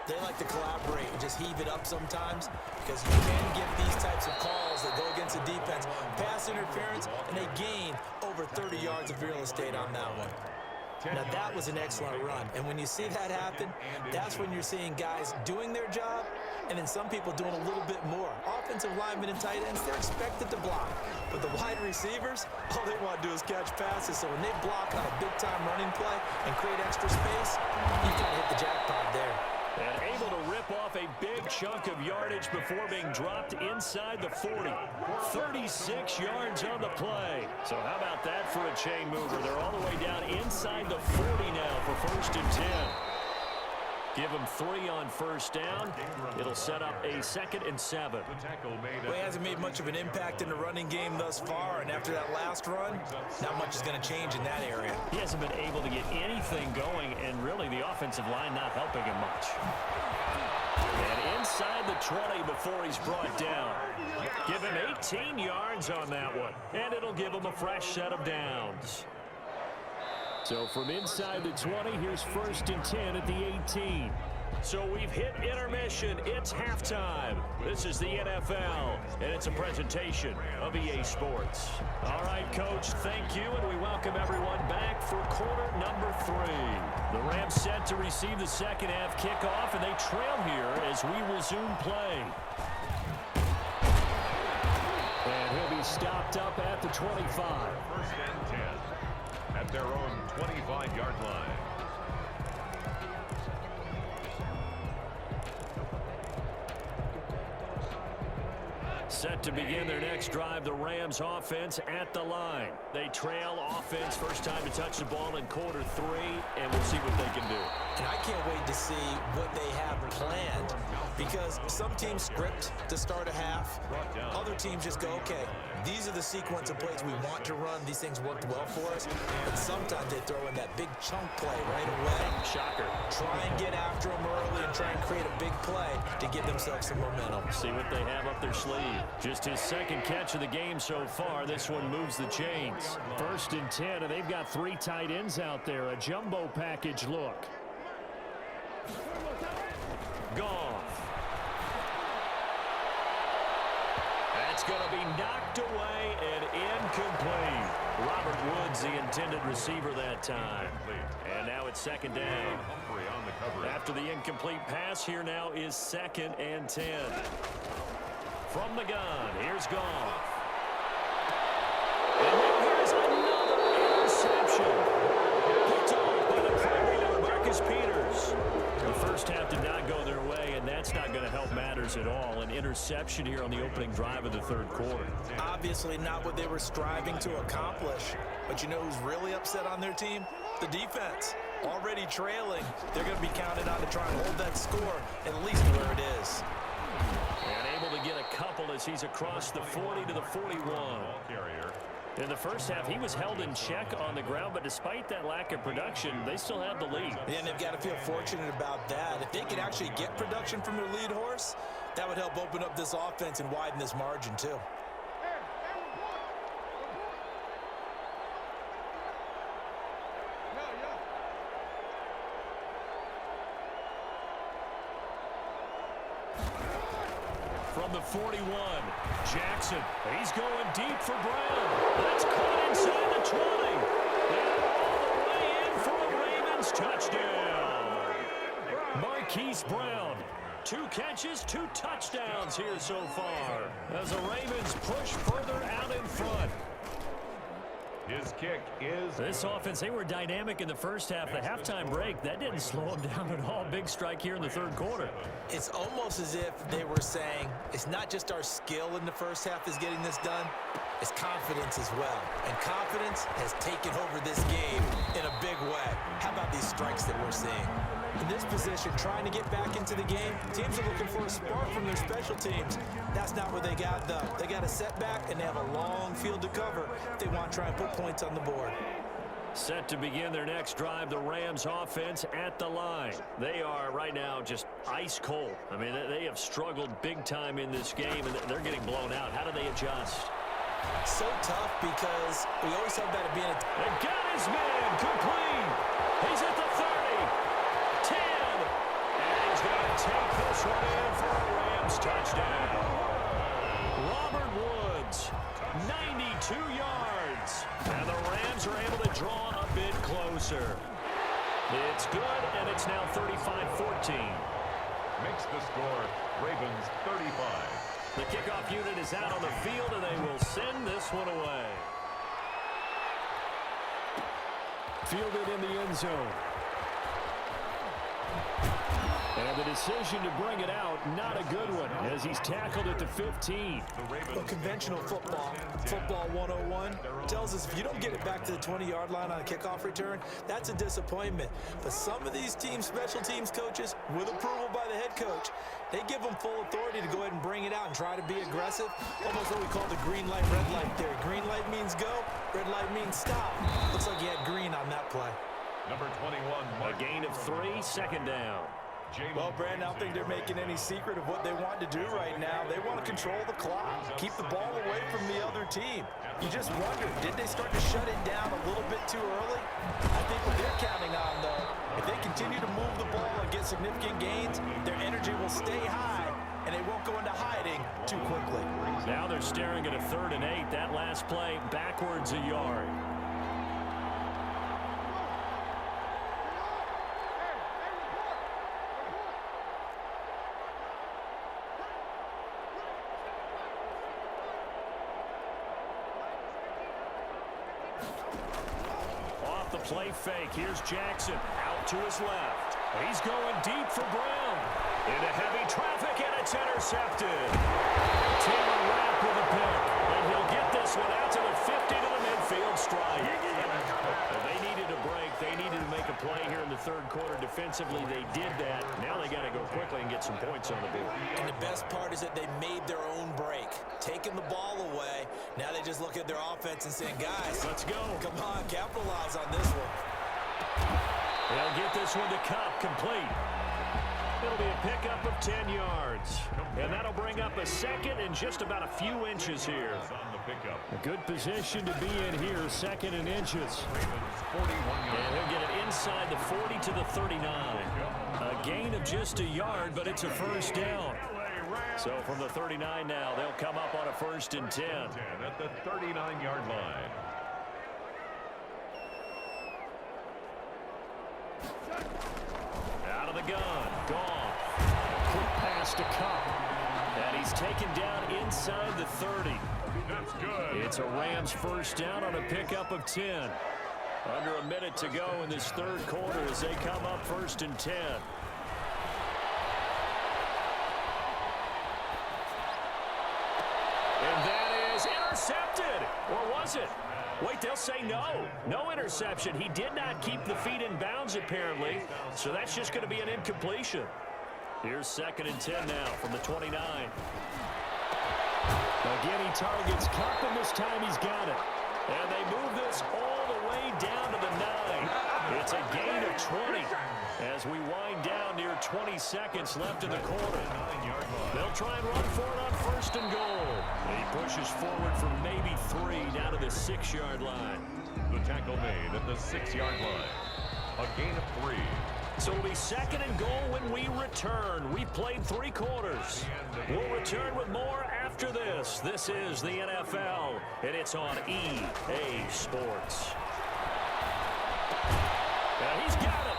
They like to collaborate and just heave it up sometimes because you can get these types of calls that go against the defense. Pass interference, and they gain over 30 yards of real estate on that one. Now, that was an excellent run. And when you see that happen, that's when you're seeing guys doing their job and then some people doing a little bit more. Offensive linemen and tight ends, they're expected to block. But the wide receivers, all they want to do is catch passes. So when they block on a big-time running play and create extra space, you kind of hit the jackpot there. And able to rip off a big chunk of yardage before being dropped inside the 40. 36 yards on the play. So how about that for a chain mover? They're all the way down inside the 40 now for 1st and 10. Give them 3 on 1st down. It'll set up a 2nd and 7. Well, he hasn't made much of an impact in the running game thus far, and after that last run, not much is going to change in that area. He hasn't been able to get anything going, and really the offensive line not helping him much. And inside the 20 before he's brought down. Give him 18 yards on that one, and it'll give him a fresh set of downs. So from inside the 20, here's 1st and 10 at the 18. So we've hit intermission. It's halftime. This is the NFL, and it's a presentation of EA Sports. All right, Coach, thank you, and we welcome everyone back for quarter number 3. The Rams set to receive the second half kickoff, and they trail here as we resume play. And he'll be stopped up at the 25. 1st and 10 at their own 25-yard line. Set to begin their next drive, the Rams offense at the line. They trail offense, first time to touch the ball in quarter 3, and we'll see what they can do. And I can't wait to see what they have planned because some teams script to start a half. Other teams just go, okay, these are the sequence of plays we want to run. These things worked well for us. But sometimes they throw in that big chunk play right away. Shocker. Try and get after them early and try and create a big play to give themselves some momentum. See what they have up their sleeve. Just his 2nd catch of the game so far. This one moves the chains. 1st and 10, and they've got 3 tight ends out there. A jumbo package look. Goff. That's going to be knocked away and incomplete. Robert Woods, the intended receiver that time. And now it's 2nd down. After the incomplete pass, here now is 2nd and 10. From the gun, here's Goff. And then here's another interception. Picked off by the primary Marcus Peters. The first half did not go their way, and that's not going to help matters at all. An interception here on the opening drive of the 3rd quarter. Obviously not what they were striving to accomplish. But you know who's really upset on their team? The defense. Already trailing. They're going to be counted on to try and hold that score at least where it is. And able to get a couple as he's across the 40 to the 41. In the first half, he was held in check on the ground, but despite that lack of production, they still have the lead. And they've got to feel fortunate about that. If they could actually get production from their lead horse, that would help open up this offense and widen this margin too. From the 41, Jackson. He's going deep for Brown. That's caught inside the 20. And all the way in for a Ravens touchdown. Marquise Brown. 2 catches, 2 touchdowns here so far. As the Ravens push further out in front. His kick is... This offense, they were dynamic in the first half. The halftime break, that didn't slow them down at all. Big strike here in the 3rd quarter. It's almost as if they were saying, it's not just our skill in the first half is getting this done, it's confidence as well. And confidence has taken over this game in a big way. How about these strikes that we're seeing? In this position, trying to get back into the game, teams are looking for a spark from their special teams. That's not what they got, though. They got a setback, and they have a long field to cover if they want to try and put points on the board. Set to begin their next drive, the Rams offense at the line. They are right now just ice cold. I mean, they have struggled big time in this game, and they're getting blown out. How do they adjust? So tough because we always talk about it being a... They got his man complete. He's at the 30, 10, and he's got a one in for a Rams touchdown. Robert Woods, 92 yards. And the Rams are able to draw a bit closer. It's good, and it's now 35-14. Makes the score Ravens 35. The kickoff unit is out on the field, and they will send this one away. Fielded in the end zone. And the decision to bring it out, not a good one, as he's tackled at the 15. Well, conventional football 101, tells us if you don't get it back to the 20-yard line on a kickoff return, that's a disappointment. But some of these teams, special teams coaches, with approval by the head coach, they give them full authority to go ahead and bring it out and try to be aggressive. Almost what we call the green light, red light theory. Green light means go, red light means stop. Looks like he had green on that play. Number 21, a gain of 3, second down. Well, Brandon, I don't think they're making any secret of what they want to do right now. They want to control the clock, keep the ball away from the other team. You just wonder, did they start to shut it down a little bit too early? I think what they're counting on, though, if they continue to move the ball and get significant gains, their energy will stay high, and they won't go into hiding too quickly. Now they're staring at a 3rd and 8. That last play, backwards a yard. Play fake. Here's Jackson out to his left. He's going deep for Brown. Into heavy traffic, and it's intercepted. Taylor Rapp with a pick. And he'll get this one out to the 50 to the midfield strike. They needed a break. They needed to make a play here in the 3rd quarter. Defensively, they did that. Now they got to go quickly and get some points on the board. And the best part is that they made their own break. Taking the ball away. Now they just look at their offense and saying, guys, let's go. Come on, capitalize on this one. They'll get this one to Cup, complete. It'll be a pickup of 10 yards. And that'll bring up a 2nd and just about a few inches here. A good position to be in here, 2nd and inches. And he'll get it inside the 40 to the 39. A gain of just a yard, but it's a 1st down. So from the 39 now, they'll come up on a 1st and 10. At the 39-yard line. Out of the gun. Gone. Quick pass to Cup. And he's taken down inside the 30. That's good. It's a Rams 1st down on a pickup of 10. Under a minute to go in this 3rd quarter as they come up 1st and 10. And that is intercepted. Or was it? Wait, they'll say no. No interception. He did not keep the feet in bounds, apparently. So that's just going to be an incompletion. Here's 2nd and 10 now from the 29. Again, he targets Cup, and this time he's got it. And they move this all the way down to the 9. It's a gain of 20 as we wind down near 20 seconds left in the quarter. They'll try and run for it on 1st and goal. And he pushes forward for maybe 3 down to the 6-yard line. The tackle made at the 6-yard line. A gain of 3. So it'll be 2nd and goal when we return. We've played 3 quarters. We'll return with more after this. This is the NFL, and it's on EA Sports. Now he's got it.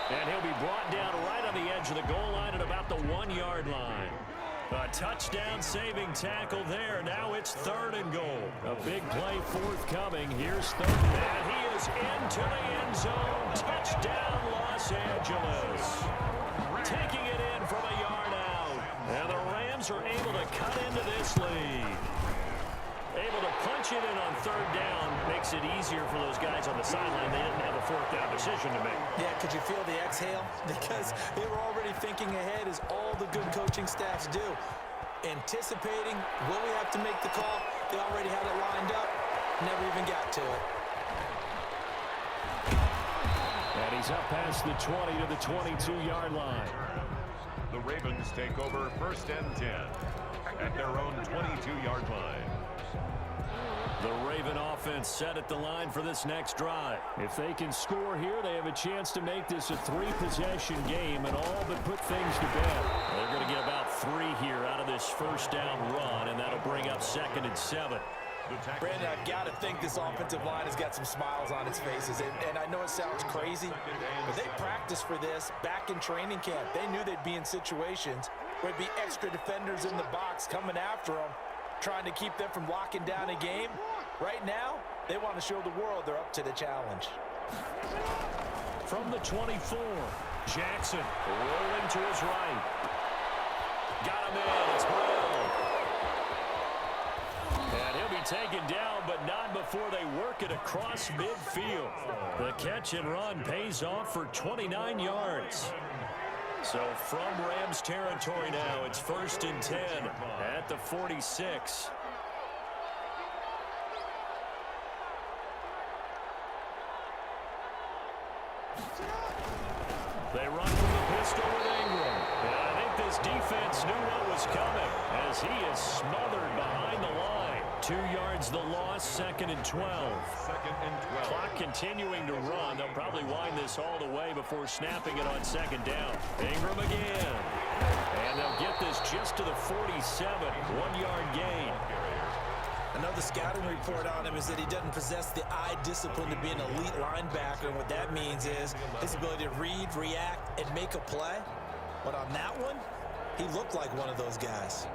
And he'll be brought down right on the edge of the goal line at about the 1-yard line. A touchdown-saving tackle there. Now it's 3rd and goal. A big play forthcoming. Here's 3rd. And he is into the end zone. Touchdown, Los Angeles. Taking it in from a yard out. And the Rams are able to cut into this lead. Able to punch it in on 3rd down. Makes it easier for those guys on the sideline. They didn't have a 4th down decision to make. Yeah, could you feel the exhale? Because they were already thinking ahead, as all the good coaching staffs do. Anticipating, will we have to make the call? They already had it lined up. Never even got to it. And he's up past the 20 to the 22-yard line. The Ravens take over 1st and 10 at their own 22-yard line. The Raven offense set at the line for this next drive. If they can score here, they have a chance to make this a 3-possession game and all but put things to bed. They're going to 3 here out of this first down run, and that'll bring up 2nd and 7. Brandon, I've got to think this offensive line has got some smiles on its faces. And I know it sounds crazy, but they practiced for this back in training camp. They knew they'd be in situations where there'd be extra defenders in the box coming after them, trying to keep them from locking down a game. Right now, they want to show the world they're up to the challenge. From the 24, Jackson rolling to his right. Got him in. It's Brown. And he'll be taken down, but not before they work it across midfield. The catch and run pays off for 29 yards. So from Rams territory now, it's 1st and 10 at the 46. They run from the pistol with Ingram. And I think this defense knew what was coming as he is smothered behind the line. 2 yards the loss, 2nd and 12. 2nd and 12. Clock continuing to run. They'll probably wind this all the way before snapping it on 2nd down. Ingram again. And they'll get this just to the 47. 1-yard gain. I know the scouting report on him is that he doesn't possess the eye discipline to be an elite linebacker. And what that means is his ability to read, react, and make a play. But on that one, he looked like one of those guys.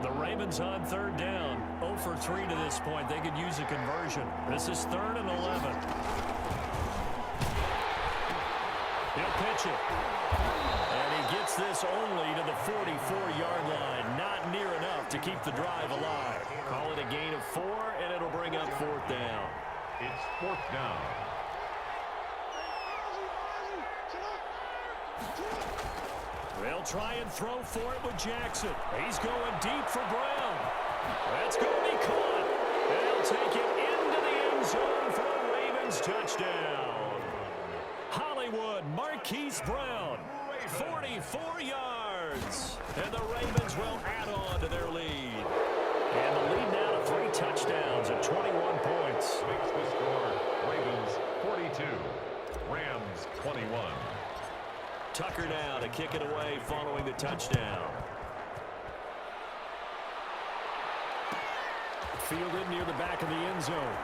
The Ravens on 3rd down. 0 for 3 to this point. They could use a conversion. This is 3rd and 11. He'll pitch it. And he gets this only to the 44-yard line. Not near enough to keep the drive alive. Call it a gain of 4, and it'll bring up 4th down. It's 4th down. They'll try and throw for it with Jackson. He's going deep for Brown. That's going to be caught. They'll take it into the end zone for a Ravens touchdown. Hollywood Marquise Brown, 44 yards. And the Ravens will add on to their lead. And the lead now to 3 touchdowns at 21 points. Makes the score Ravens 42, Rams 21. Tucker now to kick it away following the touchdown. Fielded near the back of the end zone.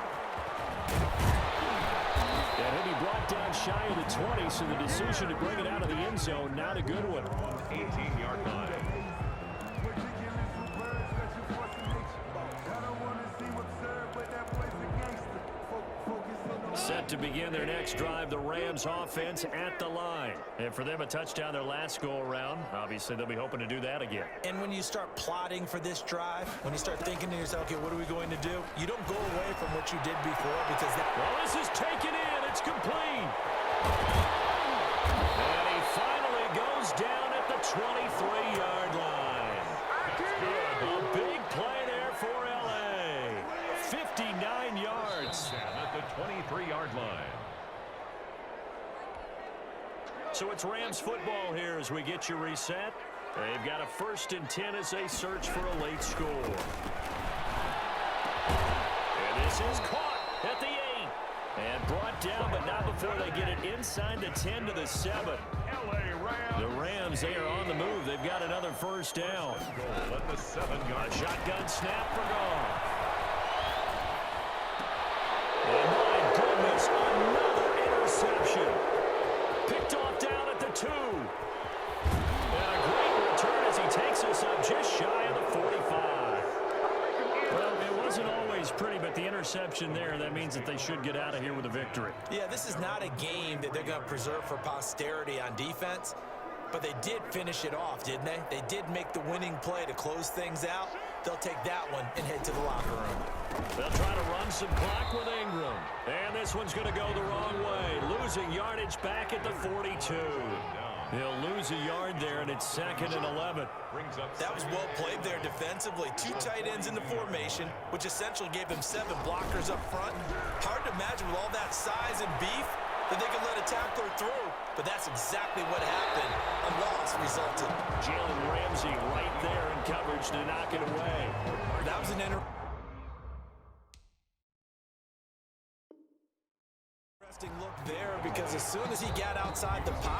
And he'll be brought down shy of the 20, so the decision to bring it out of the end zone, not a good one. 18-yard line. Set to begin their next drive, the Rams offense at the line. And for them, a touchdown their last go-around. Obviously, they'll be hoping to do that again. And when you start plotting for this drive, when you start thinking to yourself, okay, what are we going to do? You don't go away from what you did before because that... Well, this is taken in. It's complete. And he finally goes down at the 23-yard line. A big play there for L.A. 59 yards. At the 23-yard line. So it's Rams football here as we get you reset. They've got a 1st and 10 as they search for a late score. And this is caught at the 8. And brought down, but not before they get it inside the 10 to the 7. The Rams, they are on the move. They've got another 1st down. At the 7-yard. Shotgun snap for Goff. And my goodness, another interception. Picked off down at the 2. And a great return as he takes us up just shy of the 45. Well, it wasn't always pretty, but the interception there, that means that they should get out of here with a victory. Yeah, this is not a game that they're going to preserve for posterity on defense, but they did finish it off, didn't they? They did make the winning play to close things out. They'll take that one and head to the locker room. They'll try to run some clock with Ingram. And this one's going to go the wrong way. Losing yardage back at the 42. He'll lose a yard there, and it's 2nd and 11. That was well played there defensively. 2 tight ends in the formation, which essentially gave them 7 blockers up front. Hard to imagine with all that size and beef that they could let a tackler through. But that's exactly what happened. A loss resulted. Jalen Ramsey right there in coverage to knock it away. That was an interesting look there because as soon as he got outside the pocket,